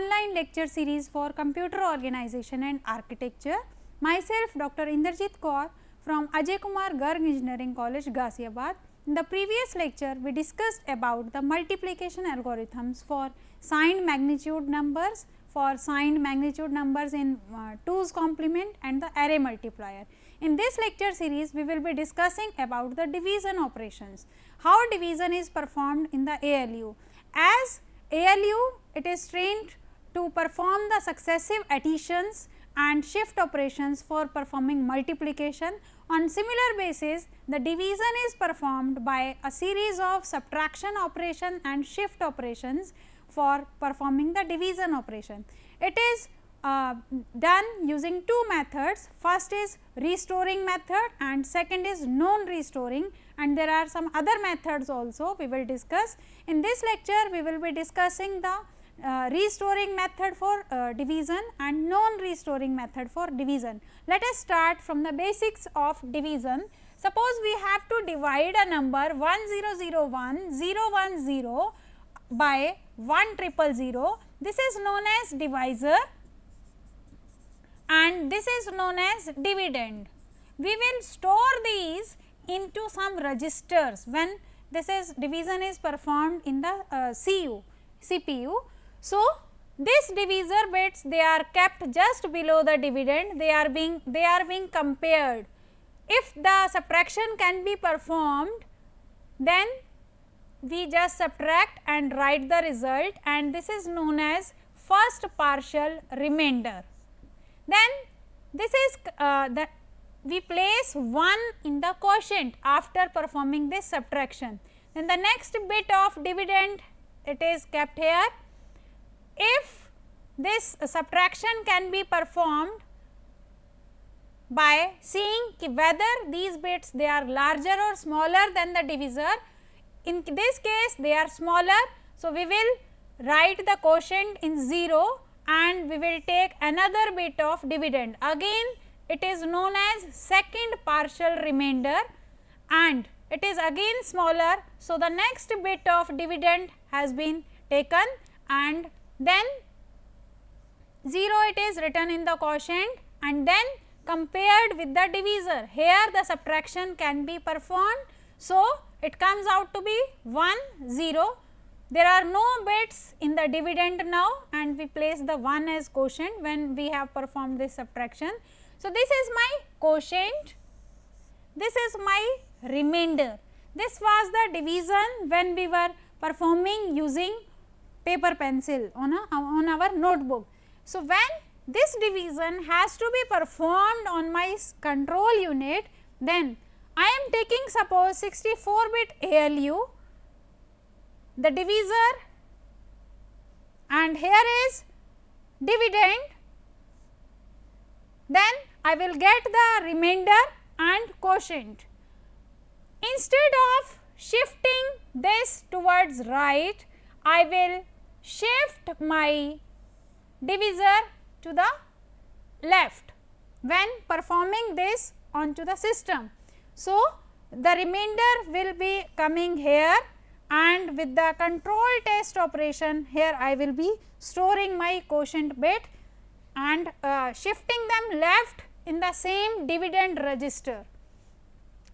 online lecture series for computer organization and architecture. Myself Dr. Inderjit Kaur from Ajay Kumar Garg Engineering College, Ghaziabad. In the previous lecture, we discussed about the multiplication algorithms for signed magnitude numbers, in 2's complement and the array multiplier. In this lecture series, we will be discussing about the division operations, how division is performed in the ALU. As ALU, it is trained to perform the successive additions and shift operations for performing multiplication. On similar basis, the division is performed by a series of subtraction operation and shift operations for performing the division operation. It is done using two methods. First is restoring method and second is non-restoring, and there are some other methods also we will discuss. In this lecture, we will be discussing the restoring method for division and non-restoring method for division. Let us start from the basics of division. Suppose we have to divide a number 1001,010 by 1000. This is known as divisor and this is known as dividend. We will store these into some registers when this is division is performed in the CPU. So, this divisor bits, they are kept just below the dividend, they are being compared. If the subtraction can be performed, then we just subtract and write the result, and this is known as first partial remainder. Then this is we place 1 in the quotient after performing this subtraction. Then the next bit of dividend, it is kept here. If this subtraction can be performed by seeing whether these bits they are larger or smaller than the divisor. In this case they are smaller, so we will write the quotient in 0 and we will take another bit of dividend. Again it is known as second partial remainder and it is again smaller. So, the next bit of dividend has been taken and then 0 it is written in the quotient and then compared with the divisor. Here the subtraction can be performed. So, it comes out to be 1 0. There are no bits in the dividend now and we place the 1 as quotient when we have performed this subtraction. So, this is my quotient, this is my remainder. This was the division when we were performing using paper pencil on our notebook. So, when this division has to be performed on my control unit, then I am taking suppose 64-bit ALU, the divisor, and here is dividend, then I will get the remainder and quotient. Instead of shifting this towards right, I will shift my divisor to the left when performing this onto the system. So, the remainder will be coming here and with the control test operation here I will be storing my quotient bit and shifting them left in the same dividend register.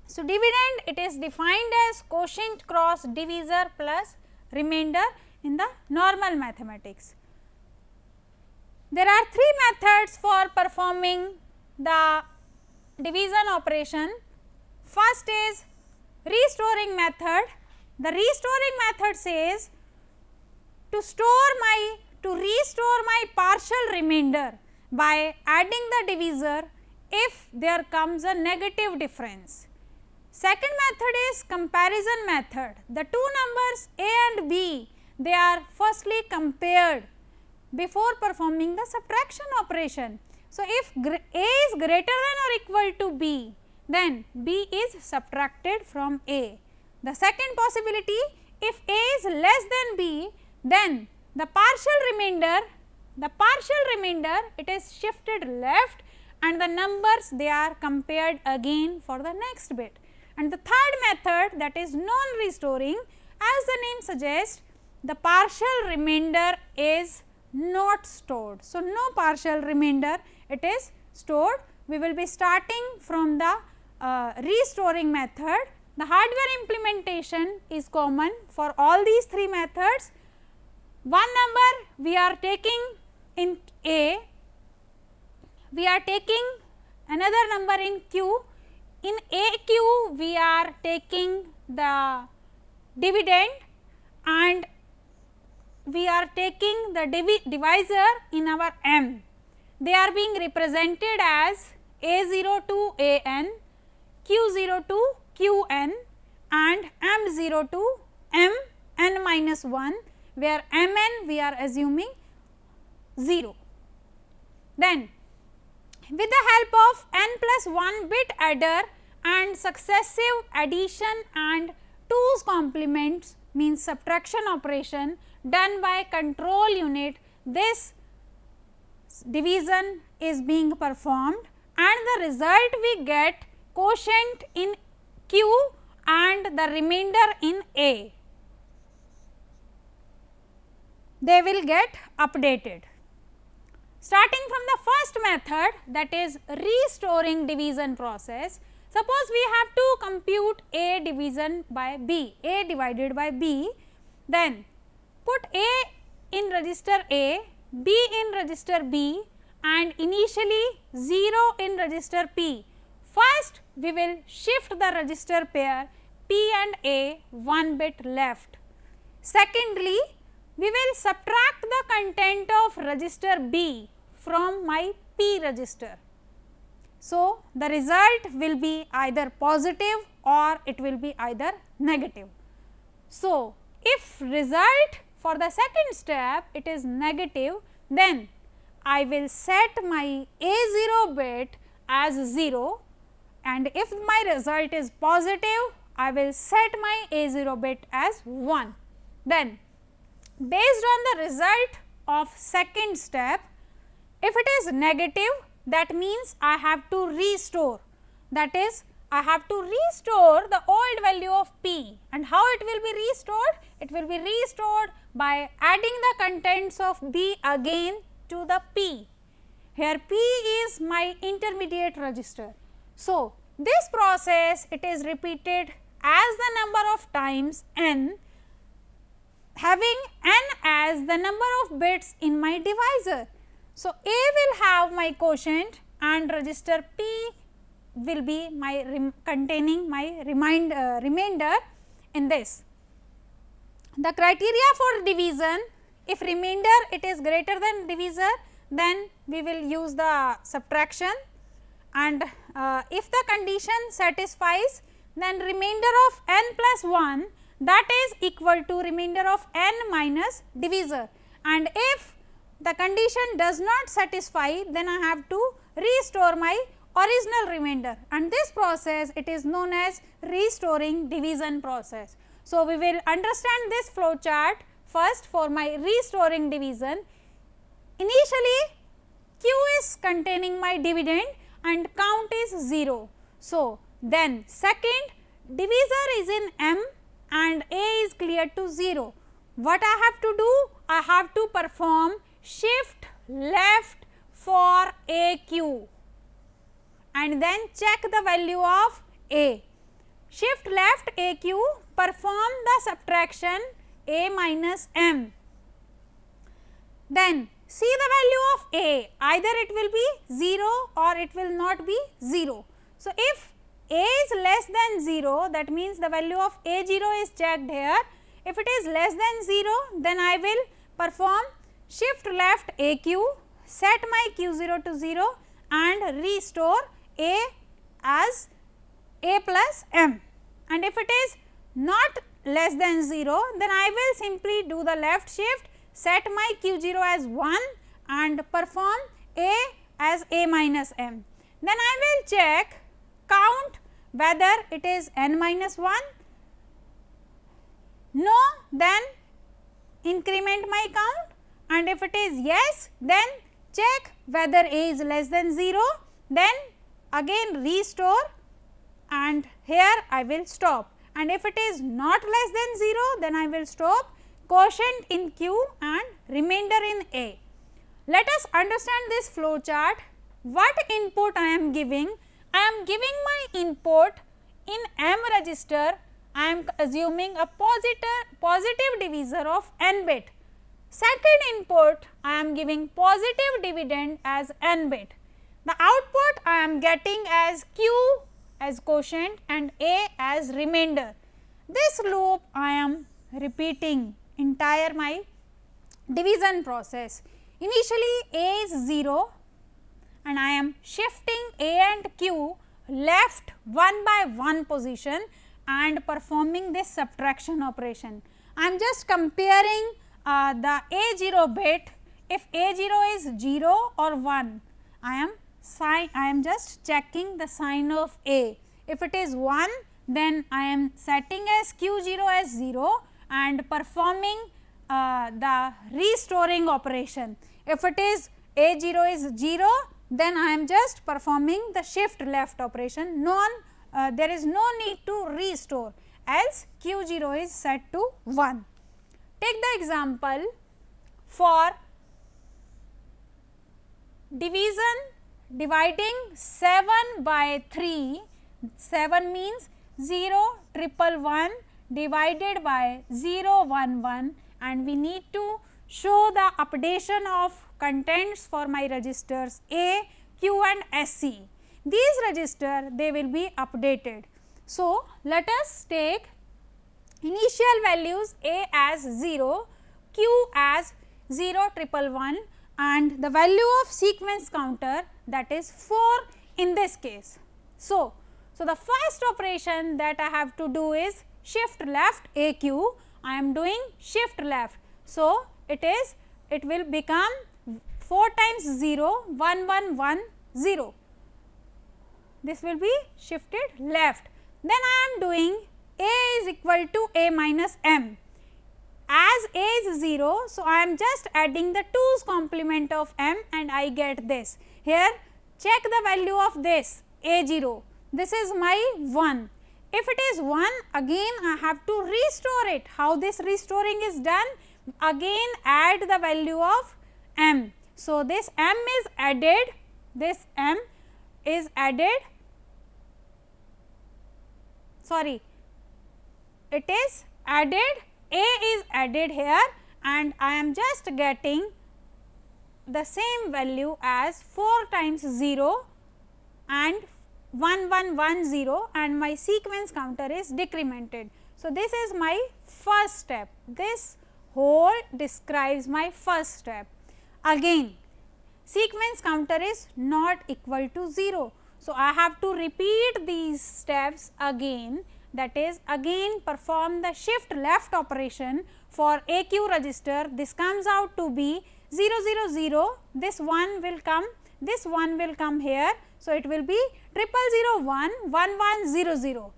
So, dividend it is defined as quotient cross divisor plus remainder in the normal mathematics. There are 3 methods for performing the division operation. First is restoring method. The restoring method says to restore my partial remainder by adding the divisor if there comes a negative difference. Second method is comparison method. The two numbers A and B, they are firstly compared before performing the subtraction operation. So, if A is greater than or equal to B, then B is subtracted from A. The second possibility, if A is less than B, then the partial remainder it is shifted left and the numbers they are compared again for the next bit. And the third method, that is non-restoring, as the name suggests, the partial remainder is not stored. So, no partial remainder, it is stored. We will be starting from the restoring method. The hardware implementation is common for all these three methods. One number we are taking in A, we are taking another number in Q. In AQ, we are taking the dividend and we are taking the divisor in our M. They are being represented as A0 to AN, Q0 to Qn and M0 to Mn minus 1, where Mn we are assuming 0. Then with the help of n plus 1 bit adder and successive addition and 2's complements means subtraction operation done by control unit, this division is being performed and the result we get quotient in Q and the remainder in A. They will get updated. Starting from the first method, that is restoring division process, suppose we have to compute A division by B, A divided by B, then put A in register A, B in register B and initially 0 in register P. First we will shift the register pair P and A 1 bit left. Secondly, we will subtract the content of register B from my P register. So, the result will be either positive or it will be either negative. So, if result for the second step it is negative, then I will set my A0 bit as 0 and if my result is positive, I will set my A0 bit as 1. Then based on the result of second step, if it is negative, that means I have to restore, that is I have to restore the old value of P. And how it will be restored? It will be restored by adding the contents of B again to the P. Here P is my intermediate register. So, this process it is repeated as the number of times n, having n as the number of bits in my divisor. So, A will have my quotient and register P will be my containing my remainder in this. The criteria for division, if remainder it is greater than divisor, then we will use the subtraction, and if the condition satisfies, then remainder of n plus 1, that is equal to remainder of n minus divisor, and if the condition does not satisfy, then I have to restore my original remainder, and this process it is known as restoring division process. So, we will understand this flow chart first for my restoring division. Initially Q is containing my dividend and count is 0. So, then second divisor is in M and A is cleared to 0. What I have to do? I have to perform shift left for AQ and then check the value of A. Shift left AQ, perform the subtraction A minus M. Then see the value of A, either it will be 0 or it will not be 0. So, if A is less than 0, that means the value of A0 is checked here. If it is less than 0, then I will perform shift left AQ, set my Q0 to 0 and restore A as A plus M, and if it is not less than 0, then I will simply do the left shift, set my Q0 as 1 and perform A as A minus M. Then I will check count whether it is n minus 1, no, then increment my count, and if it is yes, then check whether A is less than 0, then again restore and here I will stop, and if it is not less than 0, then I will stop, quotient in Q and remainder in A. Let us understand this flow chart. What input I am giving? I am giving my input in M register. I am assuming a positive divisor of n bit. Second input, I am giving positive dividend as n bit. The output I am getting as Q as quotient and A as remainder. This loop I am repeating entire my division process. Initially A is 0 and I am shifting A and Q left 1 by 1 position and performing this subtraction operation. I am just comparing the A0 bit. If A0 is 0 or 1, I am just checking the sign of A. If it is 1, then I am setting as Q0 as 0 and performing the restoring operation. If it is A0 is 0, then I am just performing the shift left operation. There is no need to restore, else Q0 is set to 1. Take the example for dividing 7 by 3. 7 means 0, 111 divided by 0, 1, 1, and we need to show the updation of contents for my registers A, Q and SC. These registers, they will be updated. So, let us take initial values A as 0, Q as 0, 111 and the value of sequence counter, that is 4 in this case. So, the first operation that I have to do is shift left AQ. I am doing shift left. So, it will become 4 times 0, 1, 1, 1, 0. This will be shifted left. Then I am doing A is equal to A minus M. As A is 0, so I am just adding the 2's complement of M and I get this. Here check the value of this A0. This is my 1. If it is 1, again I have to restore it. How this restoring is done? Again add the value of M. So, this M is added, this M is added, sorry, it is added, A is added here and I am just getting the same value as 4 times 0 and 1, 1, 1, 0 and my sequence counter is decremented. So, this is my first step. This whole describes my first step. Again, sequence counter is not equal to 0. So, I have to repeat these steps again, that is again perform the shift left operation for AQ register. This comes out to be 0, 0, 0, this 1 will come, this 1 will come here. So, it will be 0, 0, 1, 1, 1, 0, 0.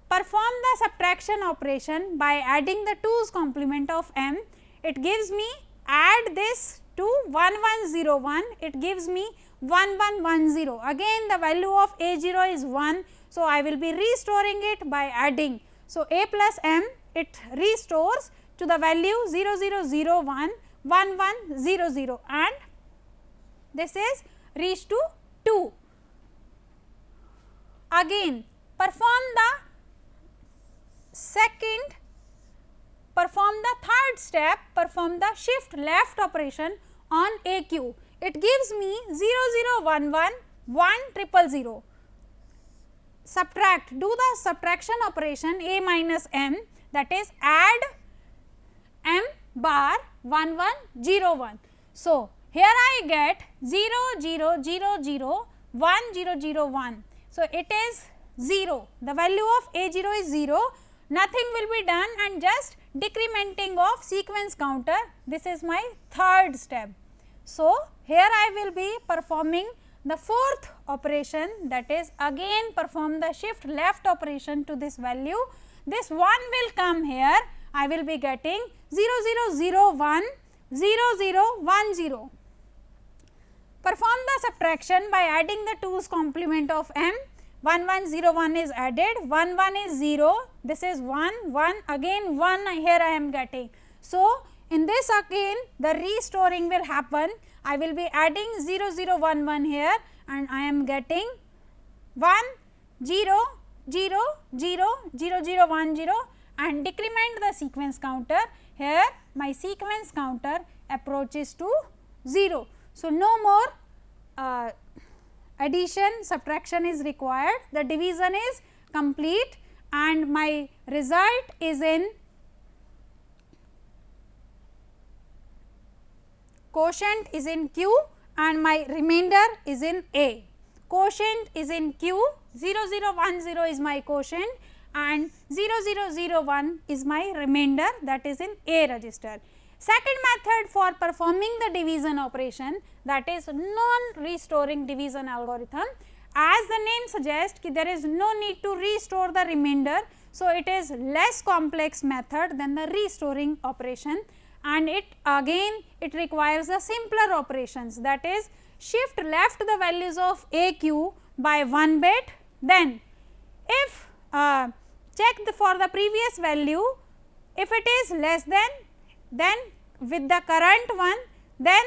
Perform the subtraction operation by adding the 2's complement of M. It gives me, add this to 1, 1, 0, 1, it gives me 1, 1, 1, 0. Again the value of A0 is 1. So, I will be restoring it by adding. So, A plus M, it restores to the value 0, 0, 0, 1, 1, 1, 0, 0 and this is reached to 2. Again perform the third step, perform the shift left operation on AQ. It gives me 0, 0, 1, 1, 1, 0, 0. Subtract, do the subtraction operation A minus M, that is add M bar 1, 1, 0, 1. So, here I get 0, 0, 0, 0, 1, 0, 0, 1. So, it is 0, the value of A0 is 0, nothing will be done and just decrementing of sequence counter. This is my third step. So, here I will be performing the fourth operation, that is again perform the shift left operation to this value. This 1 will come here, I will be getting 0, 0, 0, 1, 0, 0, 1, 0. Perform the subtraction by adding the 2's complement of M. 1, 1, 0, 1 is added, 1, 1 is 0, this is 1, 1, again 1 here I am getting. So, in this again the restoring will happen. I will be adding 0 0 1 1 here and I am getting 1 0 0 0 0 0 1 0 and decrement the sequence counter. Here my sequence counter approaches to 0. So, no more addition subtraction is required, the division is complete and my result is in quotient is in Q and my remainder is in A. Quotient is in Q, 0 0 1 0 is my quotient and 0 0 0 1 is my remainder, that is in A register. Second method for performing the division operation, that is non-restoring division algorithm. As the name suggests ki there is no need to restore the remainder. So, it is less complex method than the restoring operation and it requires the simpler operations, that is shift left the values of AQ by 1 bit, then if check for the previous value, if it is less than, then with the current one, then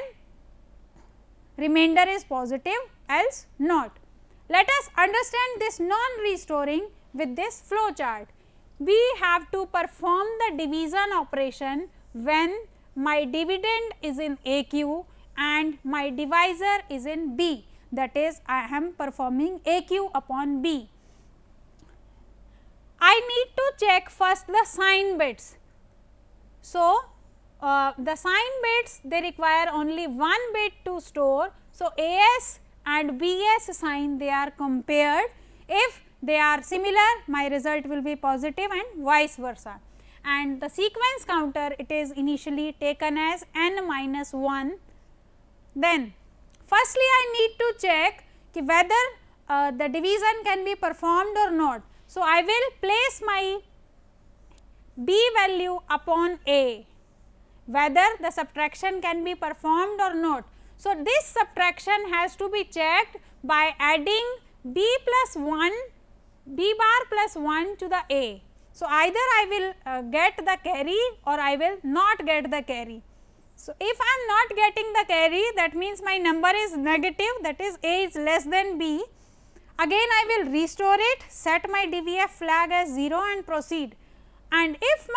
remainder is positive, else not. Let us understand this non-restoring with this flow chart. We have to perform the division operation when my dividend is in AQ and my divisor is in B, that is I am performing AQ upon B. I need to check first the sign bits. So, the sign bits they require only 1 bit to store. So, AS and BS sign they are compared. If they are similar, my result will be positive and vice versa. And the sequence counter, it is initially taken as n minus 1. Then firstly I need to check ki whether the division can be performed or not. So, I will place my B value upon A, whether the subtraction can be performed or not. So, this subtraction has to be checked by adding B plus 1, B bar plus 1 to the A. So, either I will get the carry or I will not get the carry. So, if I am not getting the carry, that means my number is negative, that is A is less than B. Again I will restore it, set my DVF flag as 0 and proceed. And if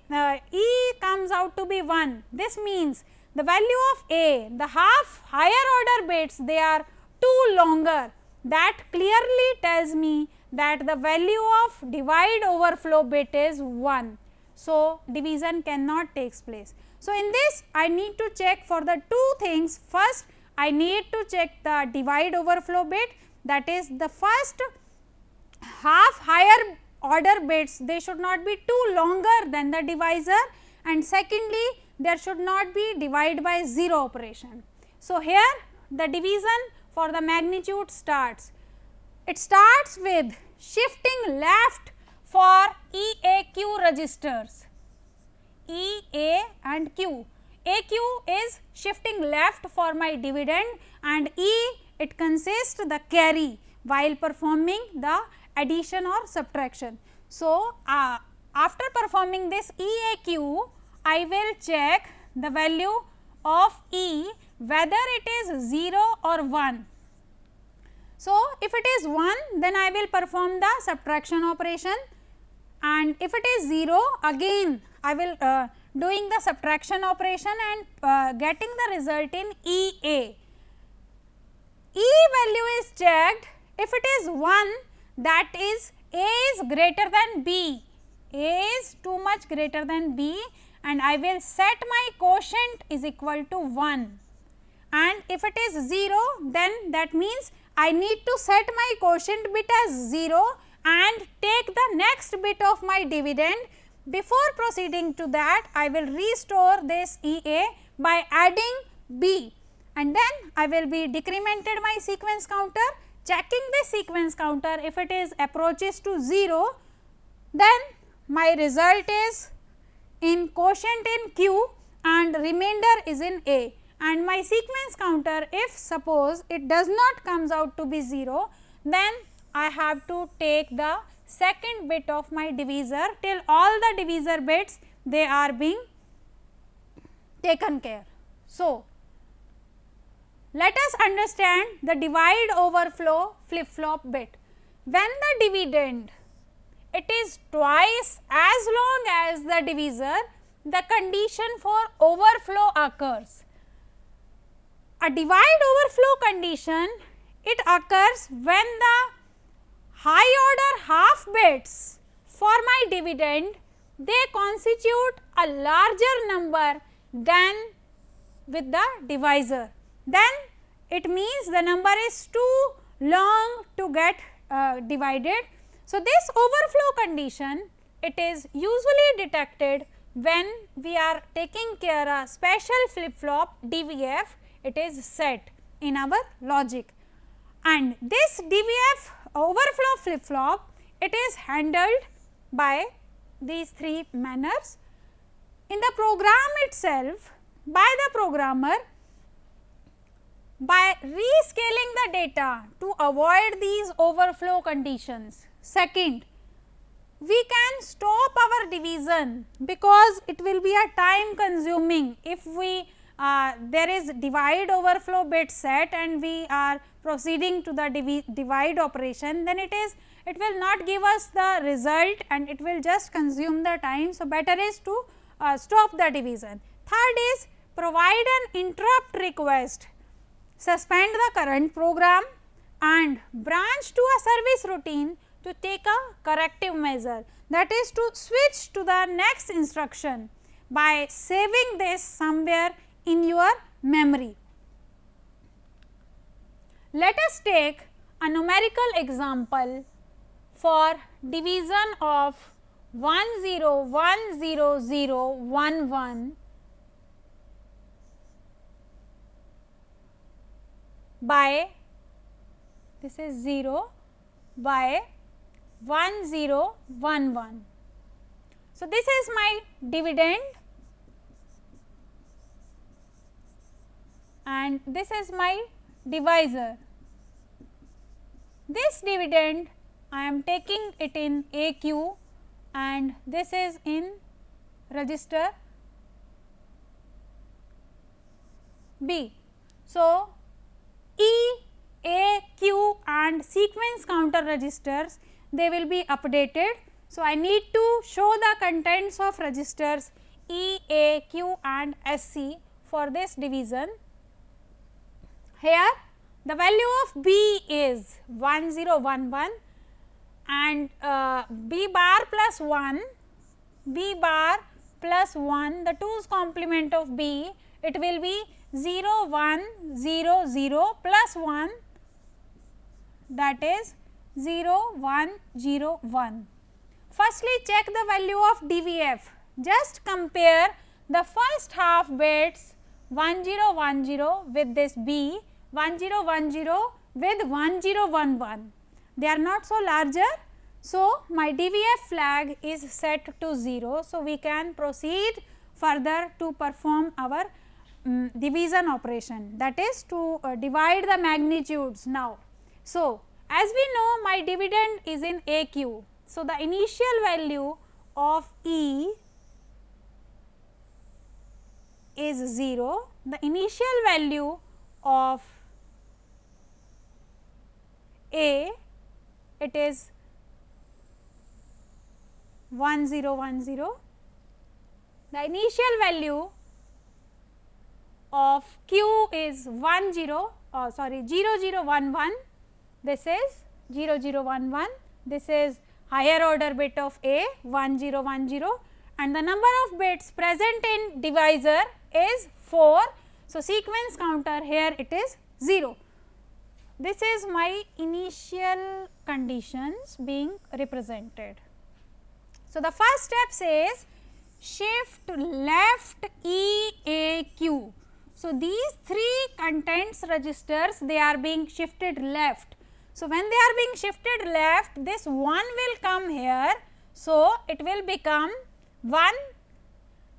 my E comes out to be 1, this means the value of A, the half higher order bits, they are too longer. That clearly tells me that the value of divide overflow bit is 1. So, division cannot take place. So, in this I need to check for the two things. First, I need to check the divide overflow bit, that is the first half higher order bits, they should not be too longer than the divisor, and secondly there should not be divide by 0 operation. So, here the division for the magnitude starts. It starts with shifting left for EAQ registers, E, A and Q. AQ is shifting left for my dividend and E, it consists the carry while performing the addition or subtraction. So, after performing this EAQ, I will check the value of E whether it is 0 or 1. So, if it is 1, then I will perform the subtraction operation, and if it is 0, again I will doing the subtraction operation and getting the result in EA. E value is checked. If it is 1, that is A is greater than B, A is too much greater than B, and I will set my quotient is equal to 1, and if it is 0, then that means I need to set my quotient bit as 0 and take the next bit of my dividend. Before proceeding to that, I will restore this EA by adding B, and then I will be decremented my sequence counter, checking the sequence counter. If it is approaches to 0, then my result is in quotient in Q and remainder is in A, and my sequence counter, if suppose it does not comes out to be 0, then I have to take the second bit of my divisor till all the divisor bits they are being taken care. So, let us understand the divide overflow flip flop bit. When the dividend it is twice as long as the divisor, the condition for overflow occurs. A divide overflow condition, it occurs when the high order half bits for my dividend, they constitute a larger number than with the divisor. Then it means the number is too long to get divided. So, this overflow condition, it is usually detected when we are taking care of special flip flop DVF, it is set in our logic. And this DVF overflow flip flop, it is handled by these three manners. In the program itself, by the programmer, by rescaling the data to avoid these overflow conditions. Second, we can stop our division because it will be a time consuming if we there is divide overflow bit set and we are proceeding to the divide operation, then it will not give us the result and it will just consume the time. So, better is to stop the division. Third is provide an interrupt request, suspend the current program and branch to a service routine to take a corrective measure, that is to switch to the next instruction by saving this somewhere in your memory. Let us take a numerical example for division of 10100011 by, this is 0 by 1011. So, this is my dividend and this is my divisor. This dividend I am taking it in AQ and this is in register B. So, E, A, Q and sequence counter registers, they will be updated. So, I need to show the contents of registers E, A, Q and SC for this division. Here the value of B is 1011 and B bar plus 1, B bar plus 1, the 2's complement of B, it will be 0100 plus 1, that is 0101. Firstly, check the value of DVF. Just compare the first half bits 1010 with this B, 1010 with 1011. They are not so larger. So, my DVF flag is set to 0. So, we can proceed further to perform our division operation, that is to divide the magnitudes now. So, as we know my dividend is in AQ. So, the initial value of E is 0, the initial value of A, it is 1010, the initial value of Q is 0011, this is 0011, this is higher order bit of A 1010 and the number of bits present in divisor is 4. So, sequence counter here it is 0. This is my initial conditions being represented. So, the first step says shift left EAQ. So, these three contents registers, they are being shifted left. So, when they are being shifted left, this 1 will come here. So, it will become 1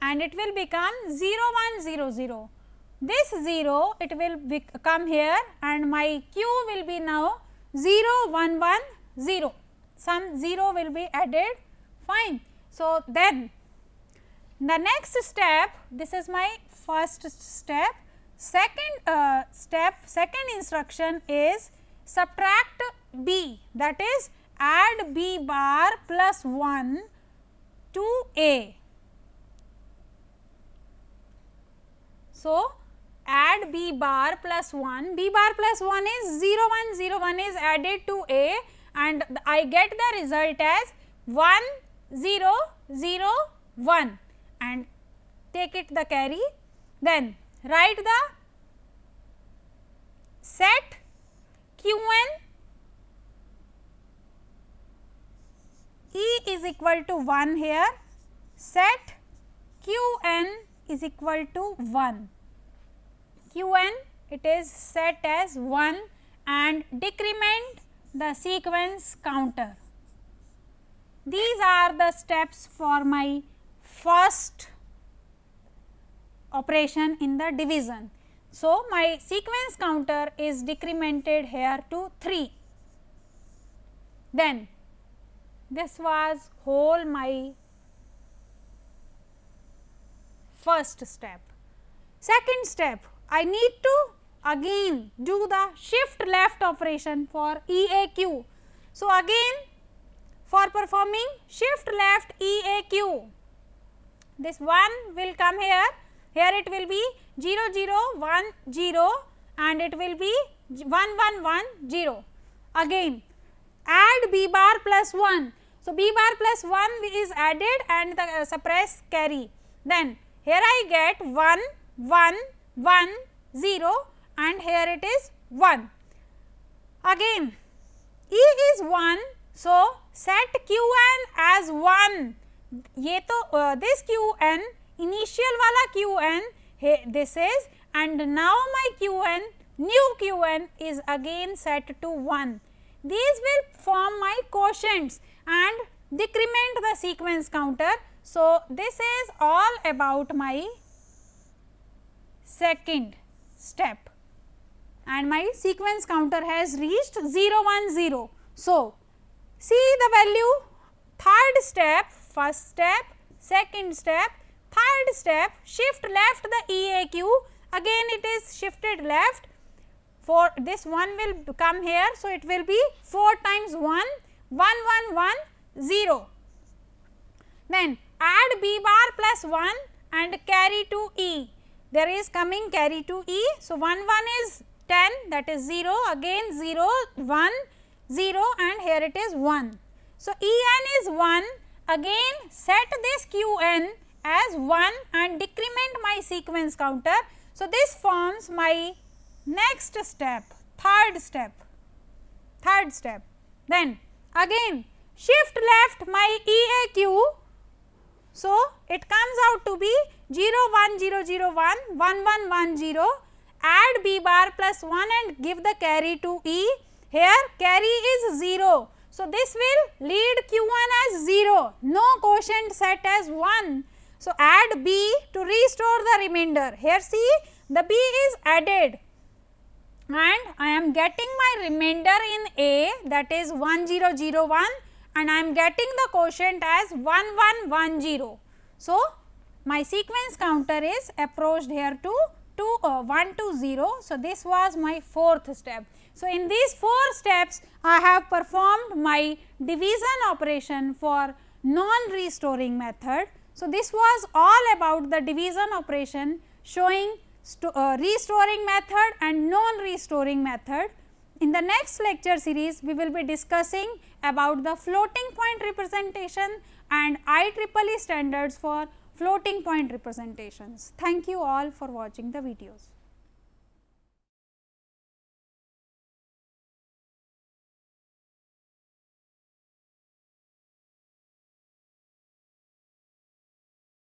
and it will become 0100. This 0 it will come here and my Q will be now 0110, some 0 will be added, fine. So, then the next step, this is my first step. Second instruction is subtract b, that is add b bar plus 1 to a. So, add b bar plus 1, b bar plus 1 is 0 1 0 1 is added to a and I get the result as 1 0 0 1 and take it the carry. Then write the set Qn E is equal to 1 here, set Qn is equal to 1. Qn it is set as 1 and decrement the sequence counter. These are the steps for my first operation in the division. So, my sequence counter is decremented here to 3. Then this was whole my first step. Second step, I need to again do the shift left operation for AKtU. So, again for performing shift left AKtU, this 1 will come here, here it will be 0 0 1 0 and it will be 1 1 1 0. Again add b bar plus 1. So, b bar plus 1 is added and the suppress carry. Then here I get 1 1 1 0 and here it is 1. Again E is 1. So, set Qn as 1. ये तो this Qn initial वाला Qn this is and now my Qn new Qn is again set to 1. These will form my quotients and decrement the sequence counter. So, this is all about my second step and my sequence counter has reached 0 1 0. So, see the value, third step, first step, second step, third step, shift left the AKtU, again it is shifted left, for this 1 will come here. So, it will be 4 times 1, 1 1 1 0. Then add b bar plus 1 and carry to E, there is coming carry to E. So, 1 1 is 10, that is 0, again 0 1 0 and here it is 1. So, En is 1, again set this Qn as 1 and decrement my sequence counter. So, this forms my next step, third step. Then again shift left my AKtU. So, it comes out to be 0 1 0 0 1 1 1 1 0, add b bar plus 1 and give the carry to E. Here carry is 0. So, this will lead Q1 as 0, no quotient set as 1. So, add b to restore the remainder. Here see the b is added and I am getting my remainder in A, that is 1 0 0 1 and I am getting the quotient as 1 1 1 0. So, my sequence counter is approached here to 1 to 0. So, this was my fourth step. So, in these 4 steps I have performed my division operation for non-restoring method. So, this was all about the division operation showing restoring method and non-restoring method. In the next lecture series, we will be discussing about the floating point representation and IEEE standards for floating point representations. Thank you all for watching the videos.